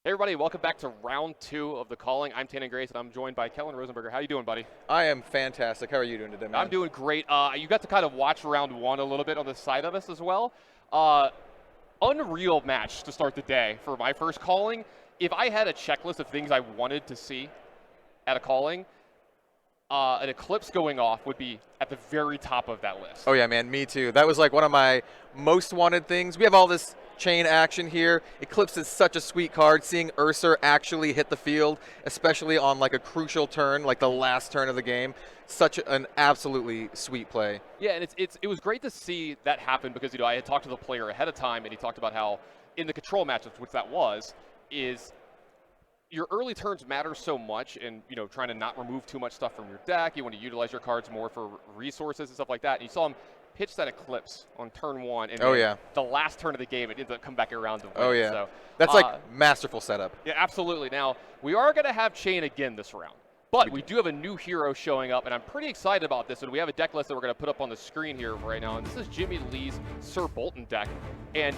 Hey everybody, welcome back to round 2 of the calling. I'm Chane and I'm joined by Kellen Rosenberger. How you doing, buddy? I am fantastic. How are you doing today, I'm man? doing great. You got to kind of watch round 1 a little bit on the side of us as well. Unreal match to start the day for my first calling. If I had a checklist of things I wanted to see at a calling, an eclipse going off would be at the very top of that list. Oh yeah, man, me too. That was like one of my most wanted things. We have all this chain action here. Eclipse is such a sweet card. Seeing Ursa actually hit the field, especially on like a crucial turn, like the last turn of the game, such an absolutely sweet play. Yeah, and it was great to see that happen because I had talked to the player ahead of time, and he talked about how in the control matchups, which that was, is your early turns matter so much, and trying to not remove too much stuff from your deck. You want to utilize your cards more for resources and stuff like that. And you saw him pitch that Eclipse on turn 1, and the last turn of the game, it ended up coming back around to win. Oh yeah, so, that's like masterful setup. Yeah, absolutely. Now we are going to have Chane again this round. But we do have a new hero showing up, and I'm pretty excited about this. And we have a deck list that we're going to put up on the screen here right now. And this is Jimmy Lee's Ser Boltyn deck. And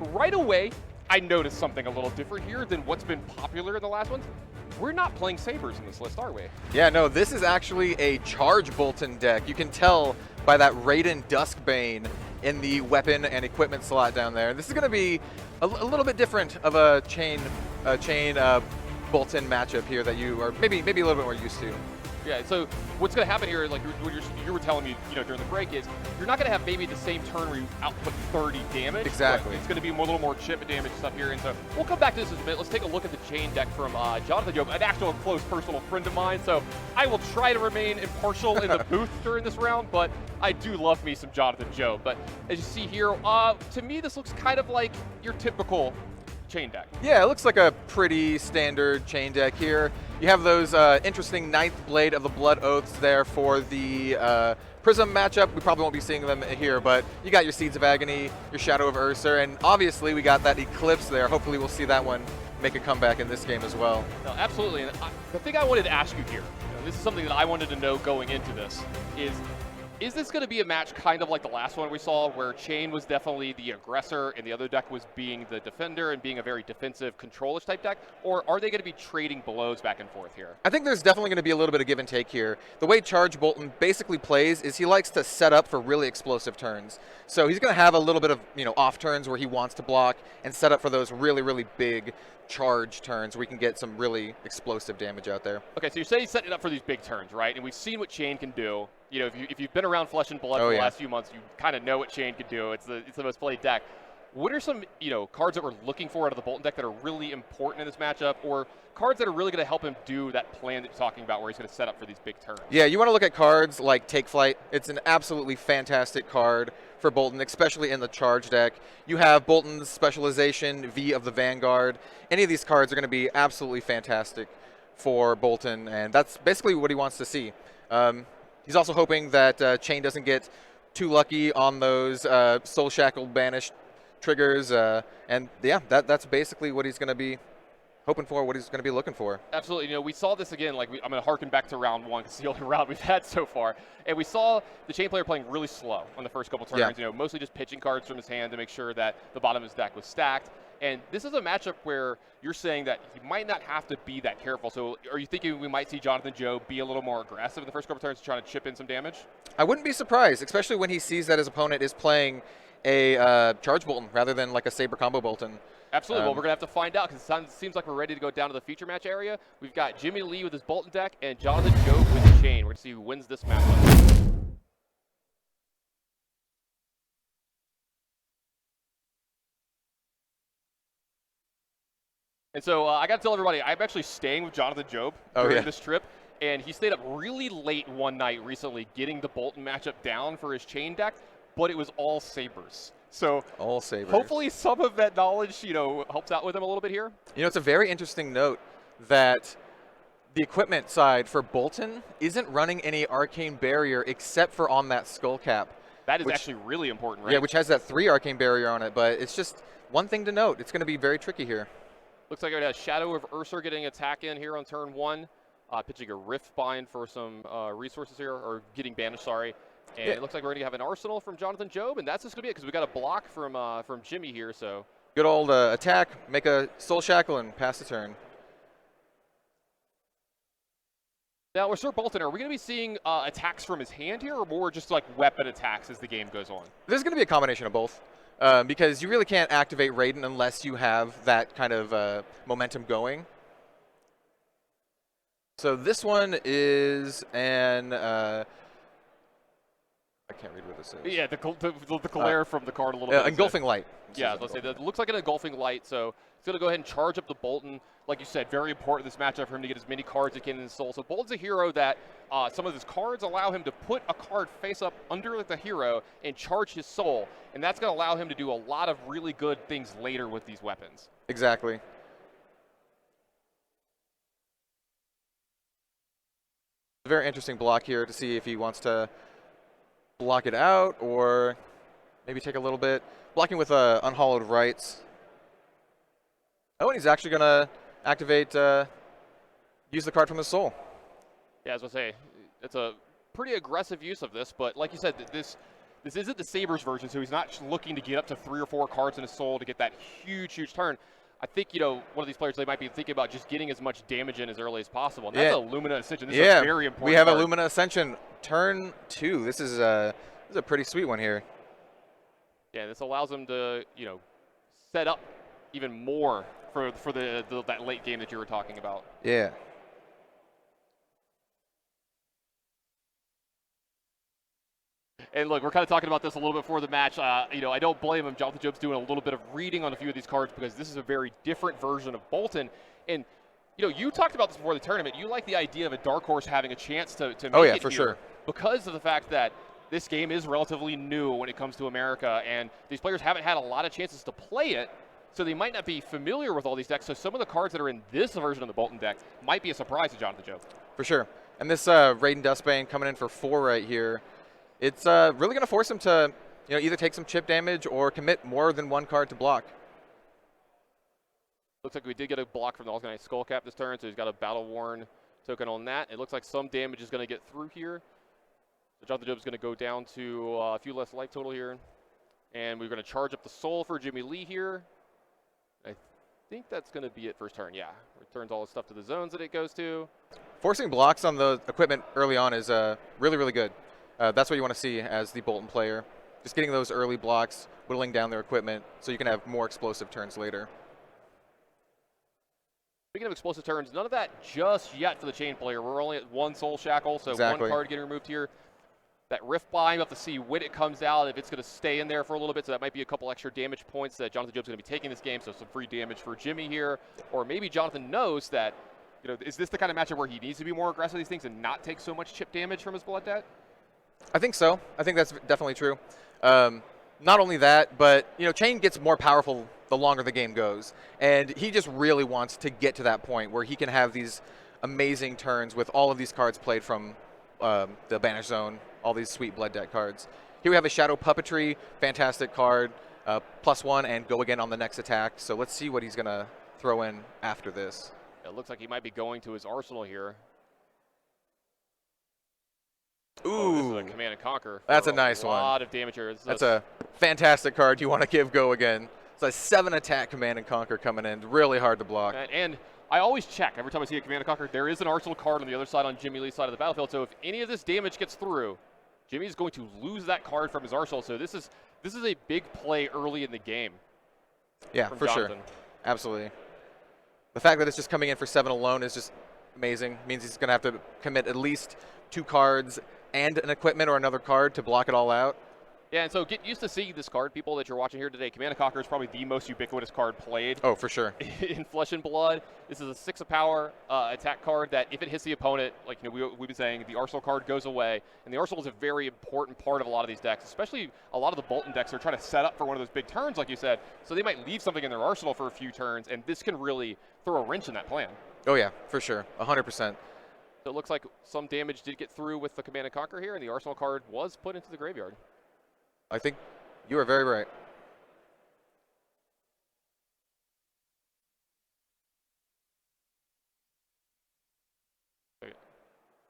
right away, I noticed something a little different here than what's been popular in the last ones. We're not playing Sabres in this list, are we? Yeah, no, this is actually a Charge Boltyn deck. You can tell by that Raiden Duskbane in the weapon and equipment slot down there. This is going to be a little bit different of a Chane Boltyn matchup here that you are maybe a little bit more used to. Yeah, so what's going to happen here, like what you were telling me, during the break, is you're not going to have maybe the same turn where you output 30 damage. Exactly. It's going to be a little more chip damage stuff here, and so we'll come back to this in a bit. Let's take a look at the Chane deck from Jonathan Job, an actual close personal friend of mine. So I will try to remain impartial in the booth during this round, but I do love me some Jonathan Job. But as you see here, to me this looks kind of like your typical Chane deck. Yeah, it looks like a pretty standard Chane deck here. You have those interesting Ninth Blade of the Blood Oaths there for the Prism matchup. We probably won't be seeing them here, but you got your Seeds of Agony, your Shadow of Ursa, and obviously we got that Eclipse there. Hopefully we'll see that one make a comeback in this game as well. No, absolutely. And the thing I wanted to ask you here, this is something that I wanted to know going into this, is this going to be a match kind of like the last one we saw where Chane was definitely the aggressor and the other deck was being the defender and being a very defensive, control-ish type deck? Or are they going to be trading blows back and forth here? I think there's definitely going to be a little bit of give and take here. The way Charge Boltyn basically plays is he likes to set up for really explosive turns. So he's going to have a little bit of off turns where he wants to block and set up for those really, really big charge turns where we can get some really explosive damage out there. Okay, so you're saying he's setting it up for these big turns, right? And we've seen what Chane can do. If you've been around Flesh and Blood for the last few months, you kind of know what Chane can do. It's the most played deck. What are some cards that we're looking for out of the Boltyn deck that are really important in this matchup, or cards that are really going to help him do that plan that you're talking about where he's going to set up for these big turns? Yeah, you want to look at cards like Take Flight. It's an absolutely fantastic card for Boltyn, especially in the Charge deck. You have Boltyn's Specialization, V of the Vanguard. Any of these cards are going to be absolutely fantastic for Boltyn, and that's basically what he wants to see. He's also hoping that Chane doesn't get too lucky on those Soul Shackled Banished triggers, and yeah, that's basically what he's going to be hoping for, what he's going to be looking for. Absolutely. We saw this again. I'm going to harken back to round 1 because it's the only round we've had so far. And we saw the Chane player playing really slow on the first couple turns. Yeah. Mostly just pitching cards from his hand to make sure that the bottom of his deck was stacked. And this is a matchup where you're saying that he might not have to be that careful. So are you thinking we might see Jonathan Job be a little more aggressive in the first couple turns, trying to chip in some damage? I wouldn't be surprised, especially when he sees that his opponent is playing a Charge Boltyn rather than like a Saber Combo Boltyn. Absolutely. Well, we're going to have to find out because it seems like we're ready to go down to the feature match area. We've got Jimmy Lee with his Boltyn deck and Jonathan Job with the Chane. We're going to see who wins this matchup. And so I got to tell everybody, I'm actually staying with Jonathan Job during this trip. And he stayed up really late one night recently getting the Boltyn matchup down for his Chane deck, but it was all Sabres. So all Sabres. Hopefully some of that knowledge, helps out with him a little bit here. It's a very interesting note that the equipment side for Boltyn isn't running any Arcane Barrier except for on that Skull Cap. That is actually really important, right? Yeah, which has that 3 Arcane Barrier on it, but it's just one thing to note. It's going to be very tricky here. Looks like it has Shadow of Ursa getting attack in here on turn 1. Pitching a Rift Bind for some resources here, or getting banished, sorry. And it looks like we're going to have an Arsenal from Jonathan Job, and that's just going to be it because we got a block from Jimmy here. So Good old attack, make a Soul Shackle, and pass the turn. Now, with Ser Boltyn, are we going to be seeing attacks from his hand here, or more just like weapon attacks as the game goes on? There's going to be a combination of both, because you really can't activate Raiden unless you have that kind of momentum going. So this one is an I can't read what this is. Yeah, the glare from the card a little bit. Engulfing Light. Yeah, let's say that looks like an engulfing light, so it's going to go ahead and charge up the Boltyn. Like you said, very important this matchup for him to get as many cards as he can in his soul. So Boltyn's a hero that some of his cards allow him to put a card face up under the hero and charge his soul, and that's going to allow him to do a lot of really good things later with these weapons. Exactly. Very interesting block here to see if he wants to block it out or maybe take a little bit. Blocking with Unhallowed Rites. Oh, and he's actually going to activate, use the card from his soul. Yeah, as I say, it's a pretty aggressive use of this, but like you said, this isn't the Sabres version, so he's not looking to get up to 3 or 4 cards in his soul to get that huge turn. I think, one of these players, they might be thinking about just getting as much damage in as early as possible. And that's a Lumina Ascension. This is a very important we have card. a Lumina Ascension. Turn 2. This is a pretty sweet one here. Yeah, this allows him to, set up even more for that late game that you were talking about. Yeah. And look, we're kind of talking about this a little bit before the match. I don't blame him. Jonathan Job's doing a little bit of reading on a few of these cards because this is a very different version of Boltyn. And, you talked about this before the tournament. You like the idea of a Dark Horse having a chance to make oh, yeah, it for here sure. because of the fact that this game is relatively new when it comes to America, and these players haven't had a lot of chances to play it, so they might not be familiar with all these decks. So some of the cards that are in this version of the Boltyn deck might be a surprise to Jonathan Job. For sure. And this Raiden Dustbane coming in for 4 right here. It's really going to force him to, either take some chip damage or commit more than 1 card to block. Looks like we did get a block from the Organized Skullcap this turn, so he's got a Battle Worn token on that. It looks like some damage is going to get through here. So Jonathan Job is going to go down to a few less life total here. And we're going to charge up the soul for Jimmy Lee here. I think that's going to be it first turn, yeah. Returns all the stuff to the zones that it goes to. Forcing blocks on the equipment early on is really, really good. That's what you want to see as the Boltyn player. Just getting those early blocks, whittling down their equipment so you can have more explosive turns later. Speaking of explosive turns, none of that just yet for the Chane player. We're only at 1 Soul Shackle, so exactly. 1 card getting removed here. That Rift Bind, you have to see when it comes out, if it's going to stay in there for a little bit, so that might be a couple extra damage points that Jonathan Job's going to be taking this game, so some free damage for Jimmy here. Or maybe Jonathan knows that, is this the kind of matchup where he needs to be more aggressive with these things and not take so much chip damage from his Blood Debt? I think so. I think that's definitely true. Not only that, but, Chane gets more powerful the longer the game goes. And he just really wants to get to that point where he can have these amazing turns with all of these cards played from the Banish Zone, all these sweet Blood Debt cards. Here we have a Shadow Puppetry, fantastic card, +1 and go again on the next attack. So let's see what he's going to throw in after this. It looks like he might be going to his arsenal here. Ooh, oh, this is a Command and Conquer. That's a nice one. A lot of damage here. That's a fantastic card you want to give go again. It's a 7 attack Command and Conquer coming in. Really hard to block. And I always check every time I see a Command and Conquer. There is an Arsenal card on the other side on Jimmy Lee's side of the battlefield. So if any of this damage gets through, Jimmy's going to lose that card from his arsenal. So this is a big play early in the game. Yeah, for Jonathan. sure. Absolutely. The fact that it's just coming in for 7 alone is just amazing. It means he's going to have to commit at least 2 cards and an equipment or another card to block it all out. Yeah, and so get used to seeing this card, people that you're watching here today. Command and Conquer is probably the most ubiquitous card played. Oh, for sure. In Flesh and Blood. This is a 6 of power attack card that if it hits the opponent, like we've been saying, the Arsenal card goes away. And the Arsenal is a very important part of a lot of these decks, especially a lot of the Boltyn decks are trying to set up for one of those big turns, like you said. So they might leave something in their arsenal for a few turns, and this can really throw a wrench in that plan. Oh, yeah, for sure. 100%. So it looks like some damage did get through with the Command and Conquer here, and the Arsenal card was put into the graveyard. I think you are very right.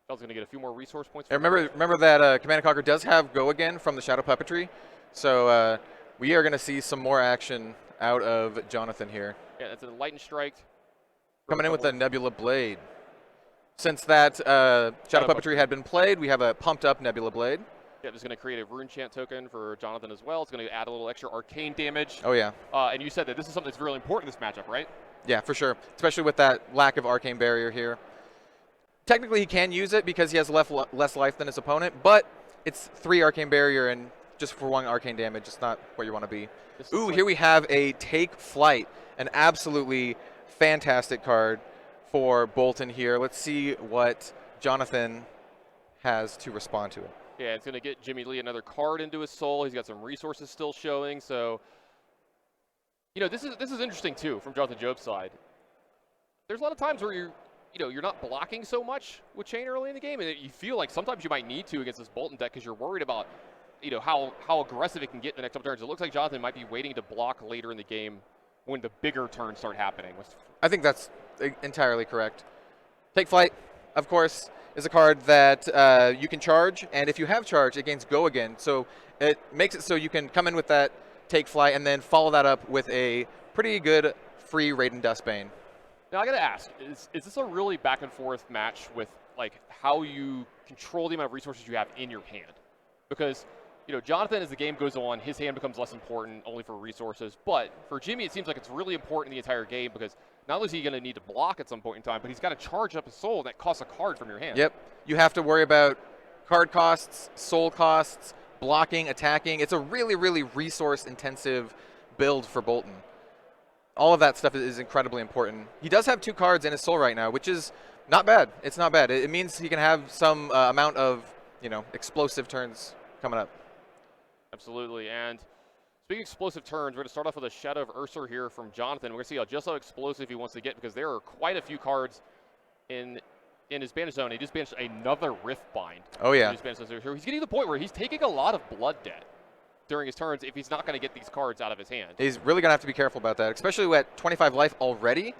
Bell's going to get a few more resource points. Remember that Command and Conquer does have go again from the Shadow Puppetry. So we are going to see some more action out of Jonathan here. Yeah, that's a lightning strike. Coming in with the Nebula Blade. Since that Shadow Puppetry had been played, we have a pumped up Nebula Blade. Yeah, it's going to create a Rune Chant token for Jonathan as well. It's going to add a little extra arcane damage. Oh, yeah. And you said that this is something that's really important in this matchup, right? Yeah, for sure. Especially with that lack of arcane barrier here. Technically, he can use it because he has less life than his opponent, but it's 3 arcane barrier and just for 1 arcane damage. It's not where you want to be. Ooh, here we have a Take Flight, an absolutely fantastic card for Boltyn here. Let's see what Jonathan has to respond to it. Yeah, it's going to get Jimmy Lee another card into his soul. He's got some resources still showing. So, you know, this is interesting too from Jonathan Job's side. There's a lot of times where you're not blocking so much with Chane early in the game, and you feel like sometimes you might need to against this Boltyn deck because you're worried about, you know, how aggressive it can get in the next couple turns. It looks like Jonathan might be waiting to block later in the game when the bigger turns start happening. I think that's entirely correct. Take Flight, of course, is a card that you can charge, and if you have charge, it gains Go again. So it makes it so you can come in with that Take Flight and then follow that up with a pretty good free Raiden Dustbane. Now I gotta ask, is this a really back and forth match with like how you control the amount of resources you have in your hand? Because, you know, Jonathan, as the game goes on, his hand becomes less important only for resources. But for Jimmy, it seems like it's really important in the entire game because not only is he going to need to block at some point in time, but he's got to charge up his soul, and that costs a card from your hand. Yep. You have to worry about card costs, soul costs, blocking, attacking. It's a really, really resource-intensive build for Boltyn. All of that stuff is incredibly important. He does have 2 cards in his soul right now, which is not bad. It's not bad. It means he can have some amount of, you know, explosive turns coming up. Absolutely. And speaking of explosive turns, we're going to start off with a Shadow of Ursur here from Jonathan. We're going to see just how explosive he wants to get because there are quite a few cards in his banish zone. He just banished another Riftbind. Oh, yeah. He's getting to the point where he's taking a lot of blood debt during his turns if he's not going to get these cards out of his hand. He's really going to have to be careful about that, especially at 25 life already.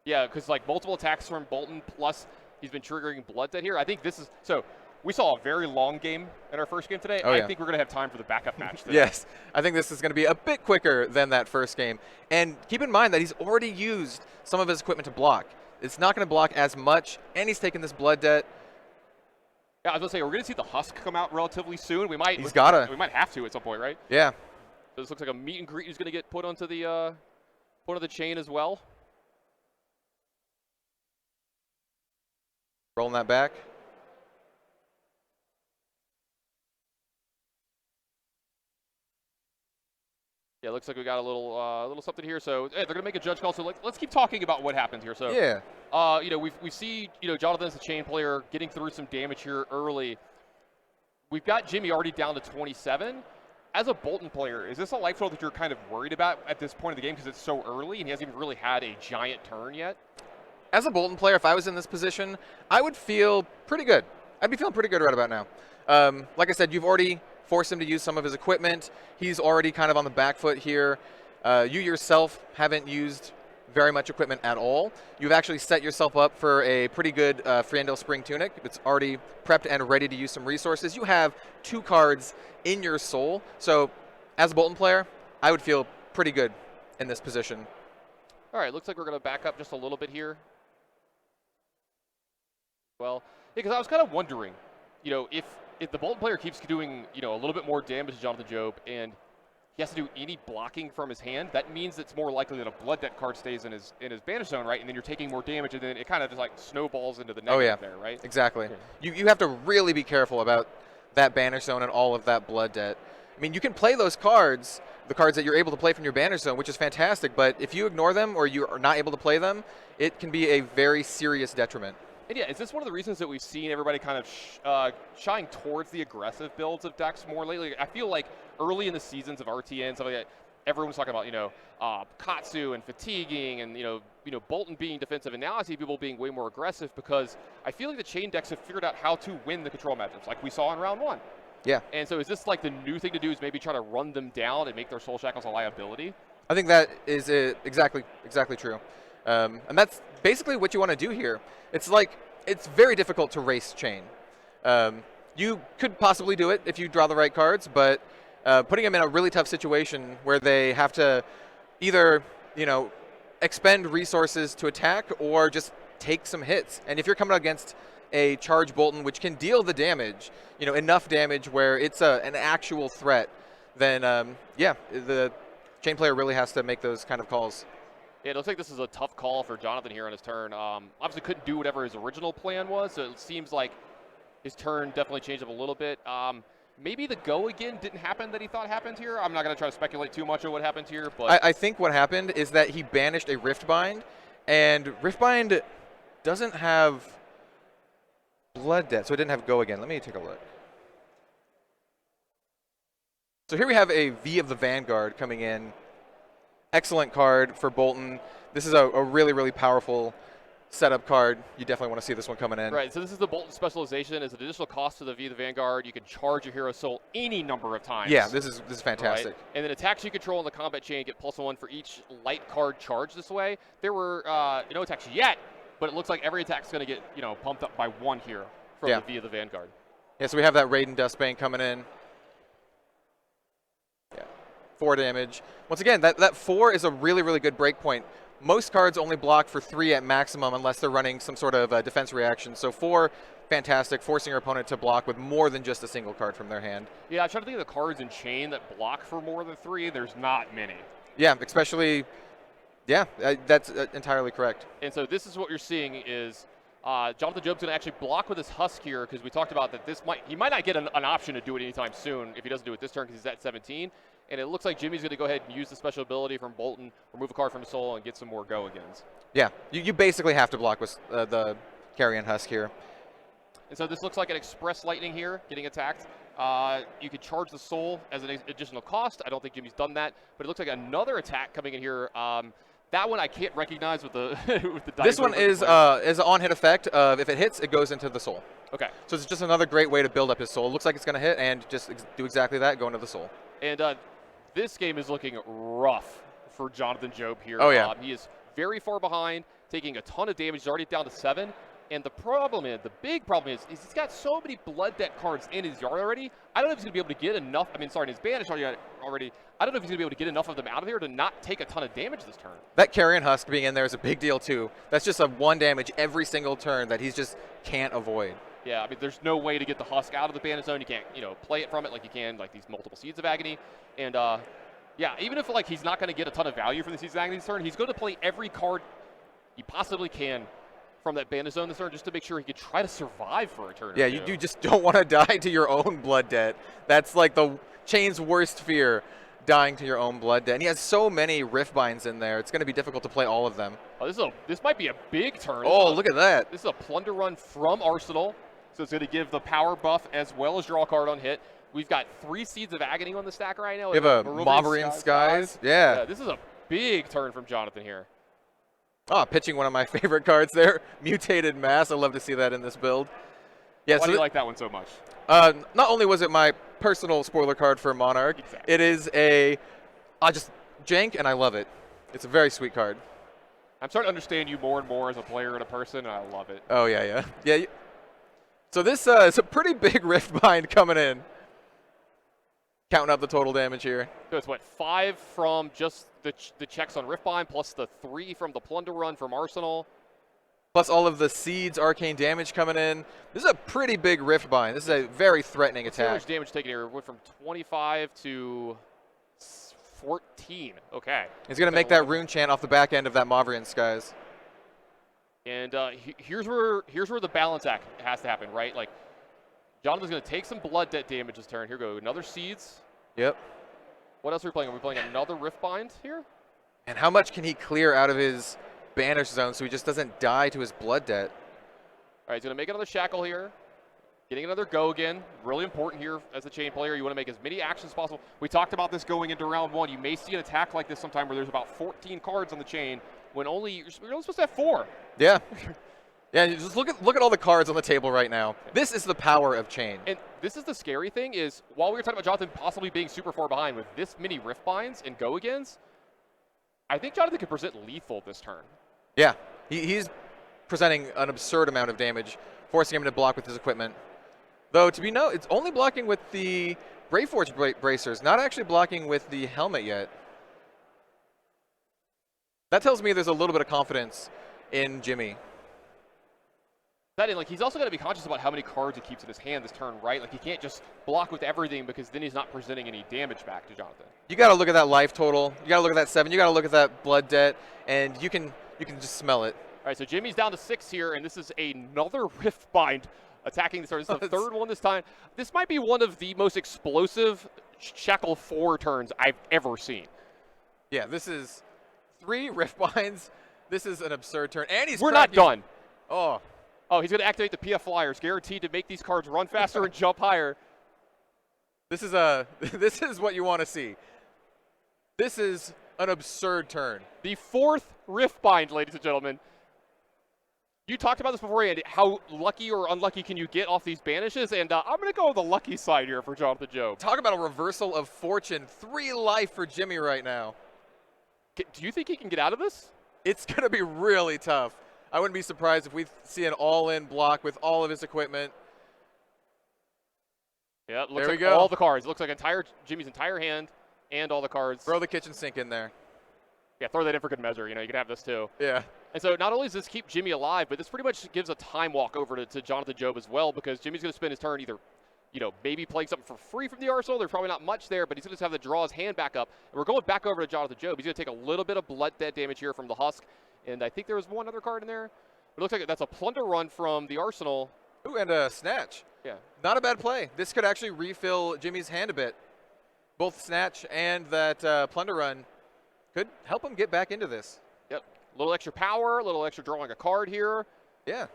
Yeah, because like multiple attacks from Boltyn, plus he's been triggering blood debt here. I think this is so. We saw a very long game in our first game today. Oh, yeah. I think we're going to have time for the backup match today. Yes, I think this is going to be a bit quicker than that first game. And keep in mind that he's already used some of his equipment to block. It's not going to block as much, and he's taking this blood debt. Yeah, I was going to say, we're going to see the Husk come out relatively soon. We might have to at some point, right? Yeah. So this looks like a meet and greet is going to get put onto the Chane as well. Rolling that back. Yeah, looks like we got a little something here. So they're going to make a judge call. So let's keep talking about what happened here. So yeah, you know, we see, you know, Jonathan as a Chane player getting through some damage here early. We've got Jimmy already down to 27. As a Boltyn player, is this a life total that you're kind of worried about at this point of the game because it's so early and he hasn't even really had a giant turn yet? As a Boltyn player, if I was in this position, I would feel pretty good. I'd be feeling pretty good right about now. Like I said, you've already forced him to use some of his equipment. He's already kind of on the back foot here. You yourself haven't used very much equipment at all. You've actually set yourself up for a pretty good Friendel Spring Tunic. It's already prepped and ready to use some resources. You have 2 cards in your soul. So as a Boltyn player, I would feel pretty good in this position. All right, looks like we're going to back up just a little bit here. Well, yeah, because I was kind of wondering, you know, if the Boltyn player keeps doing, you know, a little bit more damage to Jonathan Job and he has to do any blocking from his hand, that means it's more likely that a blood debt card stays in his banish zone, right? And then you're taking more damage, and then it kind of just like snowballs into the negative there, right? Exactly. Yeah. You have to really be careful about that banish zone and all of that blood debt. I mean, you can play those cards, the cards that you're able to play from your banish zone, which is fantastic, but if you ignore them or you are not able to play them, it can be a very serious detriment. And yeah, is this one of the reasons that we've seen everybody kind of shying towards the aggressive builds of decks more lately? I feel like early in the seasons of RTN and stuff like that, everyone was talking about, you know, Katsu and fatiguing and, you know, Boltyn being defensive. And now I see people being way more aggressive because I feel like the Chane decks have figured out how to win the control matchups like we saw in round 1. Yeah. And so is this like the new thing to do is maybe try to run them down and make their soul shackles a liability? I think that is exactly true. And that's basically what you want to do here. It's like, it's very difficult to race Chane. You could possibly do it if you draw the right cards, but putting him in a really tough situation where they have to either, expend resources to attack or just take some hits. And if you're coming against a charge Boltyn, which can deal the damage, enough damage where it's an actual threat, then the Chane player really has to make those kind of calls. Yeah, it looks like this is a tough call for Jonathan here on his turn. Obviously couldn't do whatever his original plan was, so it seems like his turn definitely changed up a little bit. Maybe the go again didn't happen that he thought happened here. I'm not going to try to speculate too much on what happened here, but I think what happened is that he banished a Riftbind, and Riftbind doesn't have Blood Debt, so it didn't have go again. Let me take a look. So here we have a V of the Vanguard coming in. Excellent card for Boltyn. This is a really, really powerful setup card. You definitely want to see this one coming in. Right, so this is the Boltyn specialization. As an additional cost to the V of the Vanguard, you can charge your hero soul any number of times. Yeah, this is fantastic. Right? And then attacks you control in the combat chain get +1 for each light card charged this way. There were no attacks yet, but it looks like every attack is going to get pumped up by 1 here from the V of the Vanguard. Yeah, so we have that Raiden Dustbane coming in. Yeah, 4 damage. Once again, that 4 is a really, really good break point. Most cards only block for 3 at maximum unless they're running some sort of defense reaction. So 4, fantastic, forcing your opponent to block with more than just a single card from their hand. Yeah, I'm trying to think of the cards in Chane that block for more than 3. There's not many. Yeah, especially, that's entirely correct. And so this is what you're seeing is Jonathan Job's going to actually block with his Husk here because we talked about that he might not get an option to do it anytime soon if he doesn't do it this turn because he's at 17. And it looks like Jimmy's going to go ahead and use the special ability from Boltyn, remove a card from his soul, and get some more go-agains. Yeah, you basically have to block with the Carrion Husk here. And so this looks like an Express Lightning here, getting attacked. You could charge the soul as an additional cost. I don't think Jimmy's done that, but it looks like another attack coming in here. That one I can't recognize with the with the dice. This one is an on-hit effect of if it hits, it goes into the soul. Okay. So it's just another great way to build up his soul. Looks like it's going to hit and just do exactly that, go into the soul. And this game is looking rough for Jonathan Job here. Oh, yeah. He is very far behind, taking a ton of damage. He's already down to 7. And the big problem is he's got so many Blood Debt cards in his yard already. I don't know if he's going to be able to get enough. In his banish already. I don't know if he's going to be able to get enough of them out of there to not take a ton of damage this turn. That Carrion Husk being in there is a big deal, too. That's just a 1 damage every single turn that he's just can't avoid. Yeah, there's no way to get the Husk out of the banish zone. You can't, play it from it like you can, like these multiple Seeds of Agony. And, even if, he's not going to get a ton of value from the Seeds of Agony this turn, he's going to play every card he possibly can from that banish zone this turn just to make sure he can try to survive for a turn. Yeah, you just don't want to die to your own Blood Debt. That's like the Chane's worst fear, dying to your own Blood Debt. And he has so many Riftbinds in there, it's going to be difficult to play all of them. Oh, this might be a big turn. Look at that. This is a Plunder Run from Arsenal. So it's going to give the power buff as well as draw a card on hit. We've got 3 Seeds of Agony on the stack right now. We have a Mauvrion Skies. Yeah. This is a big turn from Jonathan here. Oh, pitching one of my favorite cards there. Mutated Mass. I love to see that in this build. Yeah, Why do you like that one so much? Not only was it my personal spoiler card for Monarch, It is just jank, and I love it. It's a very sweet card. I'm starting to understand you more and more as a player and a person, and I love it. Oh, yeah. So this is a pretty big Riftbind coming in. Counting up the total damage here. So it's 5 from just the checks on Riftbind, plus the 3 from the Plunder Run from Arsenal. Plus all of the Seeds, arcane damage coming in. This is a pretty big Riftbind. This is a very threatening attack. How much damage taken here? Went from 25 to 14. Okay. He's going to make that Rune Chant off the back end of that Mauvrion Skies. And here's where the balance act has to happen, right? Jonathan's going to take some Blood Debt damage this turn. Here go another Seeds. Yep. What else are we playing? Are we playing another Riftbind here? And how much can he clear out of his banish zone so he just doesn't die to his Blood Debt? All right, he's going to make another Shackle here. Getting another go again. Really important here as a Chane player. You want to make as many actions as possible. We talked about this going into round 1. You may see an attack like this sometime where there's about 14 cards on the Chane when you're only supposed to have 4. Yeah. Yeah, you just look at all the cards on the table right now. This is the power of Chane. And this is the scary thing is, while we were talking about Jonathan possibly being super far behind with this many Riftbinds and go-agains, I think Jonathan could present lethal this turn. Yeah, he's presenting an absurd amount of damage, forcing him to block with his equipment. Though, it's only blocking with the Brayforge bracers, not actually blocking with the helmet yet. That tells me there's a little bit of confidence in Jimmy. That in, like, he's also got to be conscious about how many cards he keeps in his hand this turn, right? Like, he can't just block with everything because then he's not presenting any damage back to Jonathan. You got to look at that life total. You got to look at that 7. You got to look at that blood debt, and you can just smell it. All right, so Jimmy's down to 6 here, and this is another Riftbind attacking the start. This is the third one this time. This might be one of the most explosive Shackle 4 turns I've ever seen. Yeah, this is 3 Riftbinds. This is an absurd turn, and We're not done. Oh. Oh, he's going to activate the PF Flyers, guaranteed to make these cards run faster and jump higher. This is what you want to see. This is an absurd turn. The 4th Riftbind, ladies and gentlemen. You talked about this before, Andy. How lucky or unlucky can you get off these banishes? And I'm going to go on the lucky side here for Jonathan Job. Talk about a reversal of fortune. 3 life for Jimmy right now. Do you think he can get out of this? It's going to be really tough. I wouldn't be surprised if we see an all-in block with all of his equipment. Yeah, it looks like all the cards. It looks like Jimmy's entire hand and all the cards. Throw the kitchen sink in there. Yeah, throw that in for good measure. You know, you can have this too. Yeah. And so not only does this keep Jimmy alive, but this pretty much gives a time walk over to Jonathan Job as well, because Jimmy's going to spend his turn either, you know, maybe playing something for free from the arsenal. There's probably not much there, but he's going to have to draw his hand back up. And we're going back over to Jonathan Job. He's going to take a little bit of blood dead damage here from the Husk. And I think there was one other card in there. It looks like that's a plunder run from the arsenal. Ooh, and a snatch. Yeah. Not a bad play. This could actually refill Jimmy's hand a bit. Both snatch and that plunder run could help him get back into this. Yep. A little extra power, a little extra drawing a card here. Yeah.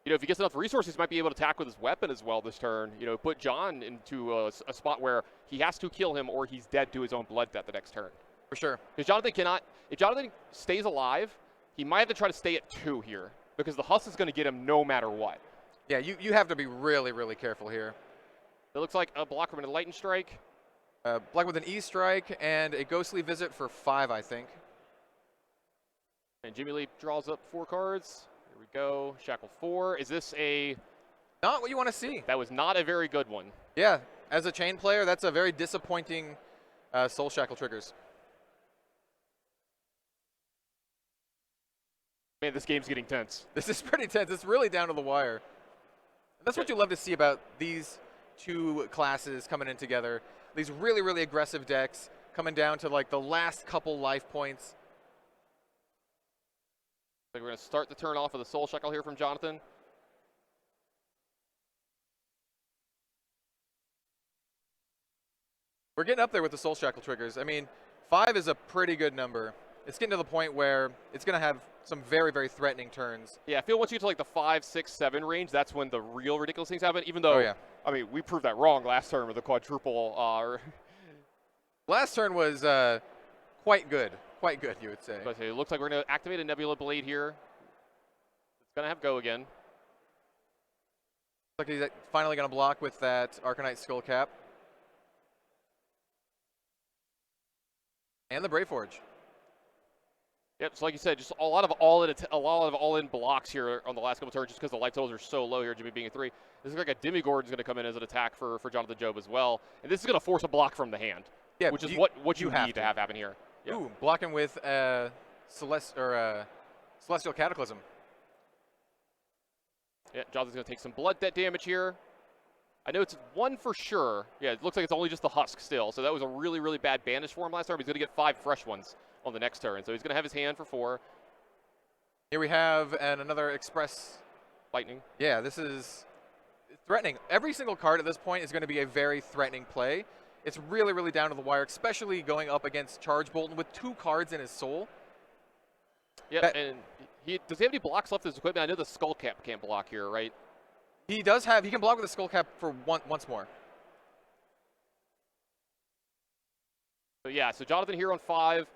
You know, if he gets enough resources, he might be able to attack with his weapon as well this turn. You know, put John into a spot where he has to kill him or he's dead to his own blood death the next turn. For sure. Because Jonathan cannot, if Jonathan stays alive, he might have to try to stay at 2 here because the Husk is going to get him no matter what. Yeah, you have to be really, really careful here. It looks like a block from a lightning strike. Block with an E-strike and a ghostly visit for 5, I think. And Jimmy Lee draws up 4 cards. Here we go. Shackle 4. Is this a... Not what you want to see. That was not a very good one. Yeah, as a Chane player, that's a very disappointing Soul Shackle triggers. Man, this game's getting tense. This is pretty tense. It's really down to the wire. That's what you love to see about these 2 classes coming in together. These really, really aggressive decks coming down to like the last couple life points. So we're going to start the turn off with a Soul Shackle here from Jonathan. We're getting up there with the Soul Shackle triggers. I mean, 5 is a pretty good number. It's getting to the point where it's going to have some very, very threatening turns. Yeah, I feel once you get to like the 5, 6, 7 range, that's when the real ridiculous things happen. Even though, I mean, we proved that wrong last turn with the quadruple. Last turn was quite good. Quite good, you would say. But it looks like we're going to activate a Nebula Blade here. It's going to have go again. Looks like he's finally going to block with that Arcanite Skull Cap. And the Brayforge. Yep, so like you said, just a lot of all-in blocks here on the last couple turns just because the life totals are so low here, Jimmy being a 3. This looks like a Demigorgon's going to come in as an attack for Jonathan Job as well. And this is going to force a block from the hand, which is what you need to have happen here. Yep. Ooh, blocking with Celestial Cataclysm. Yeah, Jonathan's going to take some blood debt damage here. I know it's 1 for sure. Yeah, it looks like it's only just the Husk still. So that was a really, really bad banish for him last turn. He's going to get 5 fresh ones on the next turn. So he's going to have his hand for 4. Here we have another Express Lightning. Yeah, this is threatening. Every single card at this point is going to be a very threatening play. It's really, really down to the wire, especially going up against Ser Boltyn with 2 cards in his soul. Yeah, and does he have any blocks left in his equipment? I know the Skull Cap can't block here, right? He does have, he can block with the Skull Cap for once more. So yeah, so Jonathan here on 5,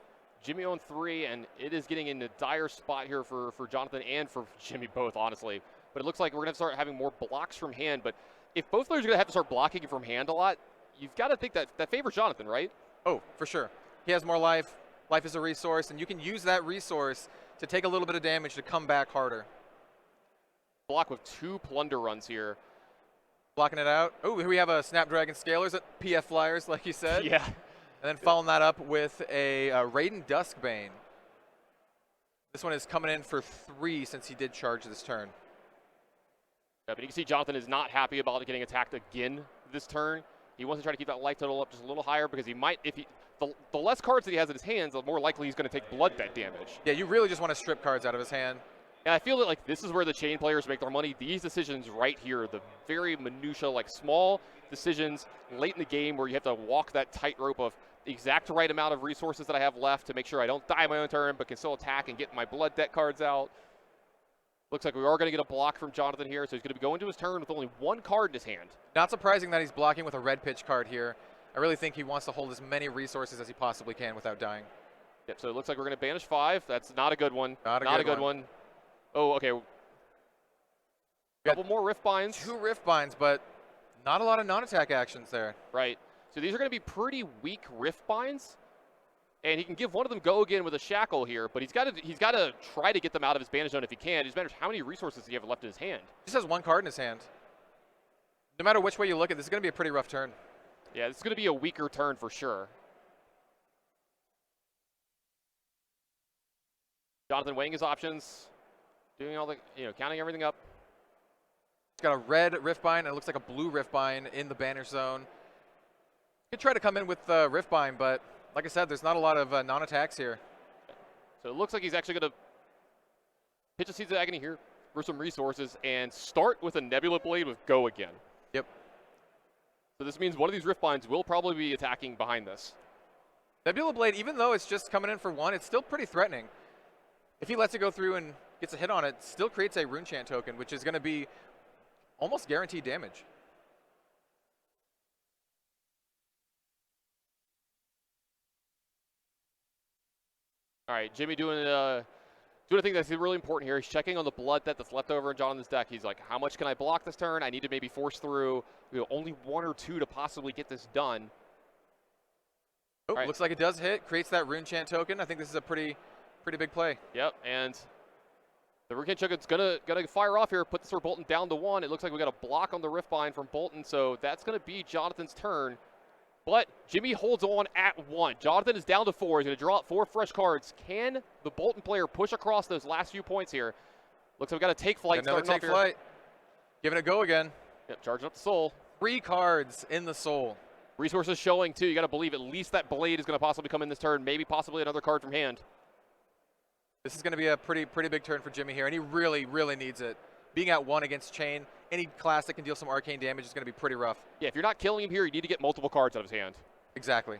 Jimmy on 3, and it is getting in a dire spot here for Jonathan and for Jimmy both, honestly. But it looks like we're going to start having more blocks from hand. But if both players are going to have to start blocking from hand a lot, you've got to think that favors Jonathan, right? Oh, for sure. He has more life. Life is a resource, and you can use that resource to take a little bit of damage to come back harder. Block with 2 plunder runs here. Blocking it out. Oh, here we have a Snapdragon Scalers at PF Flyers, like you said. Yeah. And then following that up with a Raiden Duskbane. This one is coming in for 3 since he did charge this turn. Yeah, but you can see Jonathan is not happy about getting attacked again this turn. He wants to try to keep that life total up just a little higher because he might, if he, the less cards that he has in his hands, the more likely he's going to take blood bet damage. Yeah, you really just want to strip cards out of his hand. And I feel that like this is where the Chane players make their money. These decisions right here, the very minutia, like small decisions late in the game where you have to walk that tightrope of the exact right amount of resources that I have left to make sure I don't die my own turn, but can still attack and get my blood debt cards out. Looks like we are going to get a block from Jonathan here, so he's going to be going to his turn with only 1 card in his hand. Not surprising that he's blocking with a red pitch card here. I really think he wants to hold as many resources as he possibly can without dying. Yep, so it looks like we're going to banish 5. That's not a good one. Not a good one. Oh, okay. Couple more Rift Binds. 2 Rift Binds, but not a lot of non-attack actions there. Right. So these are going to be pretty weak Rift Binds. And he can give one of them go again with a shackle here, but he's got to try to get them out of his banish zone if he can. It just matters how many resources he have left in his hand. He just has 1 card in his hand. No matter which way you look at this, is going to be a pretty rough turn. Yeah, this is going to be a weaker turn for sure. Jonathan weighing his options, doing all the, counting everything up. He's got a red Riftbind, and it looks like a blue Riftbind in the banish zone. Could try to come in with Riftbind, but like I said, there's not a lot of non-attacks here. So it looks like he's actually going to pitch a Seeds of Agony here for some resources and start with a Nebula Blade with go again. Yep. So this means one of these Riftbinds will probably be attacking behind this. Nebula Blade, even though it's just coming in for 1, it's still pretty threatening. If he lets it go through and gets a hit on it, still creates a Rune Chant token, which is going to be almost guaranteed damage. All right, Jimmy doing a thing that's really important here. He's checking on the blood that's left over in Jonathan's deck. He's like, how much can I block this turn? I need to maybe force through only 1 or 2 to possibly get this done. Oh, right. Looks like it does hit. Creates that Rune Chant token. I think this is a pretty big play. Yep, and the Rune Chant token's gonna fire off here. Put the Ser Boltyn down to 1. It looks like we got a block on the Riftbind from Boltyn, so that's gonna be Jonathan's turn. But Jimmy holds on at 1. Jonathan is down to 4. He's going to draw out 4 fresh cards. Can the Boltyn player push across those last few points here? Looks like we got to take flight. Another take flight. Giving it a go again. Yep, charging up the soul. 3 cards in the soul. Resources showing too. You got to believe at least that blade is going to possibly come in this turn. Maybe possibly another card from hand. This is going to be a pretty big turn for Jimmy here, and he really needs it. Being at 1 against Chane, any class that can deal some arcane damage is going to be pretty rough. Yeah, if you're not killing him here, you need to get multiple cards out of his hand. Exactly.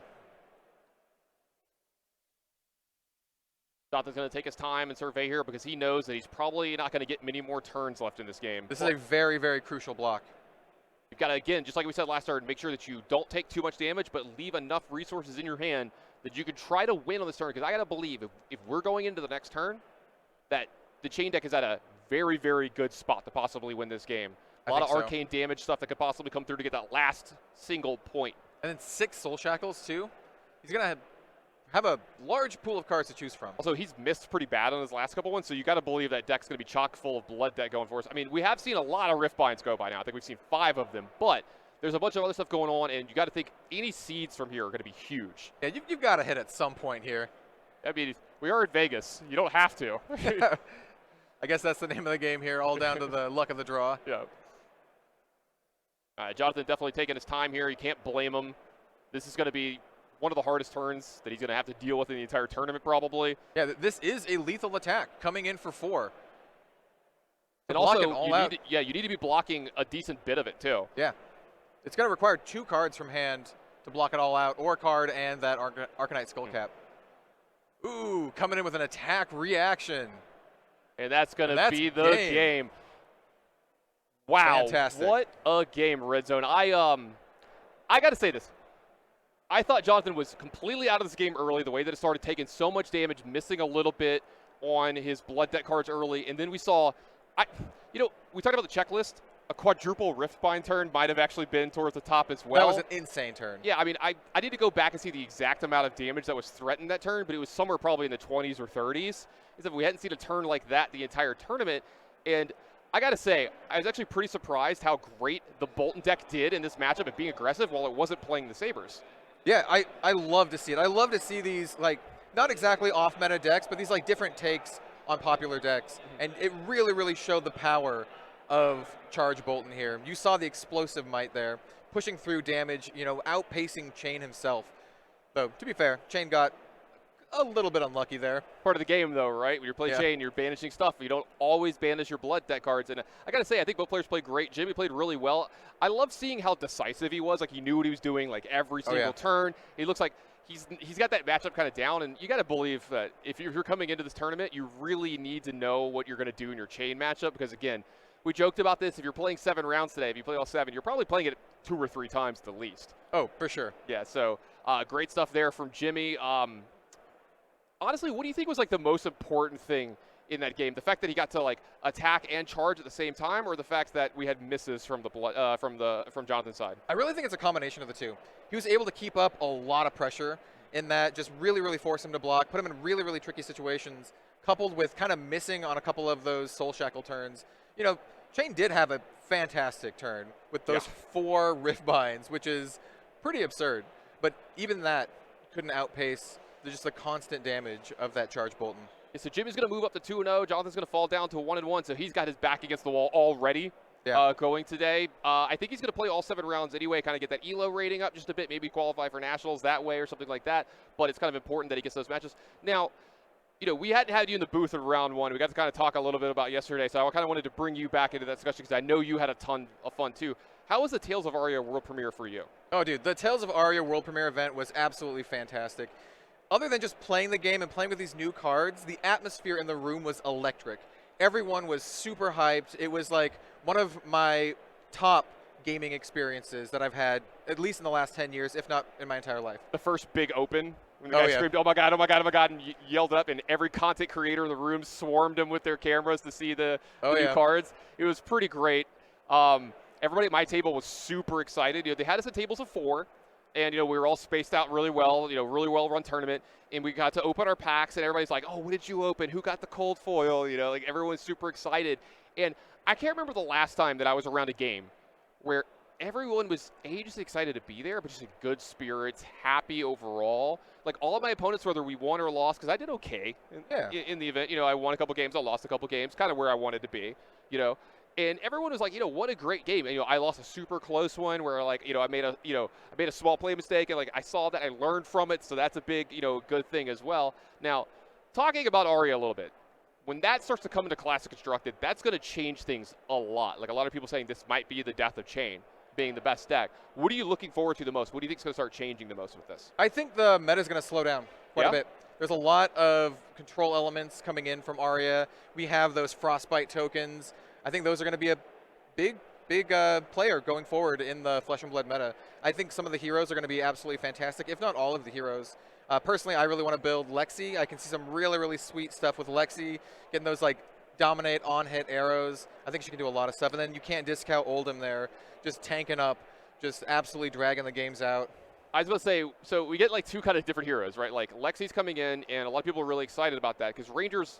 Jonathan's going to take his time and survey here because he knows that he's probably not going to get many more turns left in this game. This is a very crucial block. You've got to, again, just like we said last turn, make sure that you don't take too much damage, but leave enough resources in your hand that you can try to win on this turn. Because I got to believe if we're going into the next turn, that the Chane deck is at a very good spot to possibly win this game. A lot of arcane damage stuff that could possibly come through to get that last single point. And then 6 Soul Shackles too. He's going to have a large pool of cards to choose from. Also, he's missed pretty bad on his last couple ones, so you got to believe that deck's going to be chock full of blood debt going for us. I mean, we have seen a lot of Riftbinds go by now. I think we've seen 5 of them, but there's a bunch of other stuff going on, and you got to think any seeds from here are going to be huge. Yeah, you've got to hit at some point here. I mean, we are in Vegas. You don't have to. I guess that's the name of the game here, all down to the luck of the draw. Yeah. Jonathan definitely taking his time here. You can't blame him. This is going to be one of the hardest turns that he's going to have to deal with in the entire tournament, probably. Yeah, this is a lethal attack coming in for 4. And also, you need to be blocking a decent bit of it, too. Yeah. It's going to require 2 cards from hand to block it all out, or a card and that Arcanite Skullcap. Ooh, coming in with an attack reaction. And that's going to be the game. Wow. Fantastic. What a game, Red Zone. I got to say this. I thought Jonathan was completely out of this game early, the way that it started taking so much damage, missing a little bit on his blood debt cards early. And then we saw, we talked about the checklist. A quadruple Riftbind turn might have actually been towards the top as well. That was an insane turn. Yeah, I mean, I need to go back and see the exact amount of damage that was threatened that turn, but it was somewhere probably in the 20s or 30s. As if we hadn't seen a turn like that the entire tournament. And I got to say, I was actually pretty surprised how great the Boltyn deck did in this matchup at being aggressive while it wasn't playing the Sabres. Yeah, I love to see it. I love to see these, like, not exactly off-meta decks, but these, like, different takes on popular decks. And it really, really showed the power of Charge Boltyn here. You saw the explosive might there, pushing through damage, you know, outpacing Chane himself. Though, to be fair, Chane got a little bit unlucky there. Part of the game, though, right? When you're playing Chane, you're banishing stuff. You don't always banish your blood deck cards. And I got to say, I think both players played great. Jimmy played really well. I love seeing how decisive he was. Like, he knew what he was doing, like, every single turn. He looks like he's got that matchup kind of down. And you got to believe that if you're coming into this tournament, you really need to know what you're going to do in your Chane matchup. Because, again, we joked about this. If you're playing 7 rounds today, if you play all 7, you're probably playing it 2 or 3 times at the least. Oh, for sure. Yeah, so great stuff there from Jimmy. Honestly, what do you think was like the most important thing in that game? The fact that he got to like attack and charge at the same time, or the fact that we had misses from from Jonathan's side? I really think it's a combination of the two. He was able to keep up a lot of pressure in that, just really, really force him to block, put him in really, really tricky situations, coupled with kind of missing on a couple of those Soul Shackle turns. You know, Chane did have a fantastic turn with those 4 Rift Binds, which is pretty absurd. But even that couldn't outpace just the constant damage of that Charge Boltyn. Yeah, so Jimmy's going to move up to 2-0. Jonathan's going to fall down to 1-1, so he's got his back against the wall already going today. I think he's going to play all 7 rounds anyway, kind of get that ELO rating up just a bit, maybe qualify for Nationals that way or something like that. But it's kind of important that he gets those matches. Now, you know, we hadn't had you in the booth in round 1. We got to kind of talk a little bit about yesterday, so I kind of wanted to bring you back into that discussion because I know you had a ton of fun too. How was the Tales of Aria World Premiere for you? Oh, dude, the Tales of Aria World Premiere event was absolutely fantastic. Other than just playing the game and playing with these new cards, the atmosphere in the room was electric. Everyone was super hyped. It was like one of my top gaming experiences that I've had, at least in the last 10 years, if not in my entire life. The first big open, when the guy screamed, "Oh my God, oh my God, oh my God," and yelled it up, and every content creator in the room swarmed him with their cameras to see the new cards. It was pretty great. Everybody at my table was super excited. You know, they had us at tables of 4. And, you know, we were all spaced out really well, you know, really well-run tournament. And we got to open our packs, and everybody's like, "Oh, what did you open? Who got the cold foil?" You know, like, everyone's super excited. And I can't remember the last time that I was around a game where everyone was, just excited to be there, but just in good spirits, happy overall. Like, all of my opponents, whether we won or lost, because I did okay in the event. You know, I won a couple games, I lost a couple games, kind of where I wanted to be, you know. And everyone was like, you know, what a great game. And, you know, I lost a super close one where, like, you know, I made a small play mistake, and, like, I saw that, I learned from it, so that's a big, you know, good thing as well. Now, talking about Aria a little bit, when that starts to come into Classic Constructed, that's going to change things a lot. Like, a lot of people saying this might be the death of Chane being the best deck. What are you looking forward to the most? What do you think is going to start changing the most with this? I think the meta is going to slow down quite a bit. There's a lot of control elements coming in from Aria. We have those Frostbite tokens. I think those are going to be a big player going forward in the Flesh and Blood meta. I think some of the heroes are going to be absolutely fantastic, if not all of the heroes. Personally, I really want to build Lexi. I can see some really, really sweet stuff with Lexi, getting those, like, dominate on-hit arrows. I think she can do a lot of stuff. And then you can't discount Oldhim there, just tanking up, just absolutely dragging the games out. I was about to say, so we get, like, 2 kind of different heroes, right? Like, Lexi's coming in, and a lot of people are really excited about that because Rangers,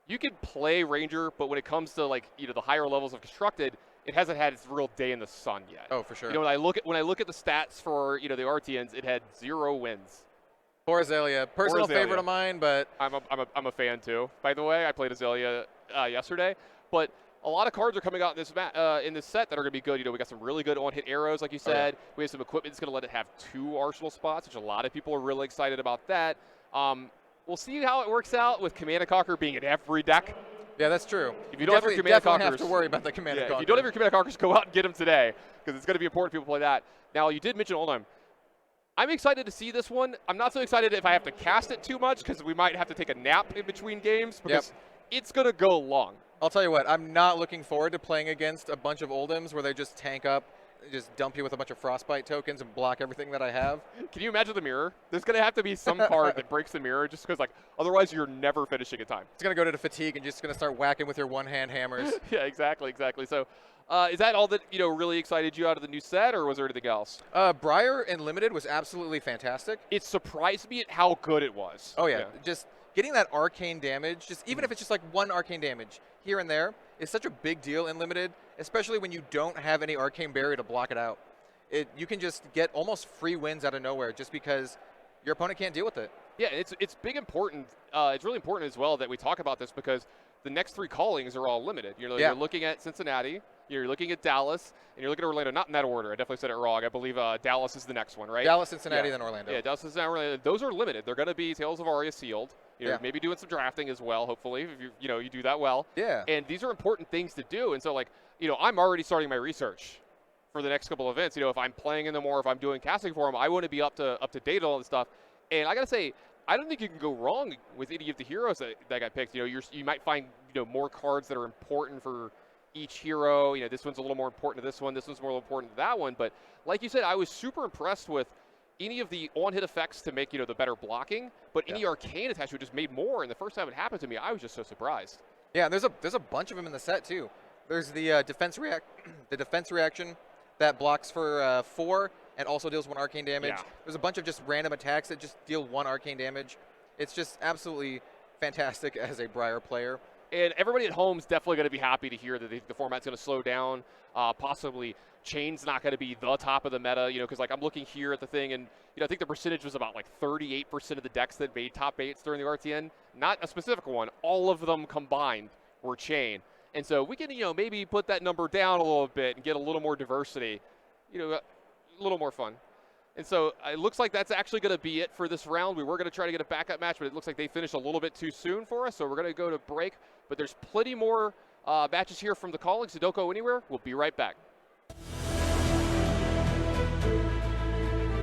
you can play Ranger, but when it comes to, like, you know, the higher levels of Constructed, it hasn't had its real day in the sun yet. Oh, for sure. You know, when I look at the stats for, you know, the Artians, it had 0 wins. Poor Azalea, personal favorite of mine, but I'm a fan too. By the way, I played Azalea yesterday, but a lot of cards are coming out in this set that are going to be good. You know, we got some really good on-hit arrows, like you said. We have some equipment that's going to let it have 2 arsenal spots, which a lot of people are really excited about that. We'll see how it works out with Command and Conquer being in every deck. Yeah, that's true. If you don't have your Command and Conquers, have to worry about the Command and Conquer. If you don't have your Command and Conquers, go out and get them today because it's going to be important people play that. Now, you did mention Oldhim. I'm excited to see this one. I'm not so excited if I have to cast it too much because we might have to take a nap in between games because it's going to go long. I'll tell you what, I'm not looking forward to playing against a bunch of Oldhims where they just tank up, just dump you with a bunch of Frostbite tokens and block everything that I have. Can you imagine the mirror? There's going to have to be some card that breaks the mirror just because, like, otherwise you're never finishing a time. It's going to go to fatigue and just going to start whacking with your one-hand hammers. Yeah, exactly. So is that all that, you know, really excited you out of the new set, or was there anything else? Briar in Limited was absolutely fantastic. It surprised me at how good it was. Oh, yeah. Just getting that arcane damage, just even if it's just like one arcane damage here and there, is such a big deal in Limited, especially when you don't have any arcane barrier to block it out. You can just get almost free wins out of nowhere just because your opponent can't deal with it. Yeah, it's important. It's really important as well that we talk about this because the next 3 callings are all limited. You're looking at Cincinnati, you're looking at Dallas, and you're looking at Orlando. Not in that order. I definitely said it wrong. I believe Dallas is the next one, right? Dallas, Cincinnati, then Orlando. Yeah, Dallas, Cincinnati, Orlando. Those are limited. They're going to be Tales of Aria sealed. Maybe doing some drafting as well. Hopefully, if you do that well. Yeah. And these are important things to do. And so I'm already starting my research for the next couple of events. If I'm playing in them or if I'm doing casting for them, I want to be up to date on all this stuff. And I gotta say, I don't think you can go wrong with any of the heroes that got picked. You might find more cards that are important for each hero. This one's a little more important to this one. This one's more important to that one. But like you said, I was super impressed with any of the on-hit effects to make the better blocking. But any arcane attachment just made more. And the first time it happened to me, I was just so surprised. Yeah, there's a bunch of them in the set too. There's the defense reaction that blocks for 4 and also deals 1 arcane damage. Yeah. There's a bunch of just random attacks that just deal 1 arcane damage. It's just absolutely fantastic as a Briar player. And everybody at home is definitely going to be happy to hear that the format's going to slow down. Possibly Chane's not going to be the top of the meta, because I'm looking here at the thing, and I think the percentage was about 38% of the decks that made top 8s during the RTN. Not a specific one. All of them combined were Chane. And so we can, maybe put that number down a little bit and get a little more diversity, a little more fun. And so it looks like that's actually going to be it for this round. We were going to try to get a backup match, but it looks like they finished a little bit too soon for us. So we're going to go to break. But there's plenty more matches here from the calling, so don't go anywhere. We'll be right back.